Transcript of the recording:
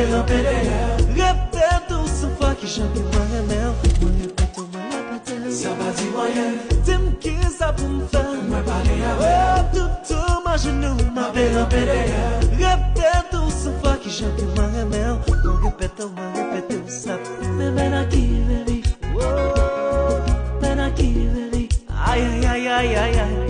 pela pereira. Repete o sofá que já me manhã. Sábado de manhã, Tem que saber uma baleia. tudo imaginou uma Pela pereira. Repete o sofá que já me manhã. Repete o sabe. Vem aqui, baby. Vem aqui, baby. Ai, ai, ai, ai, ai, ai.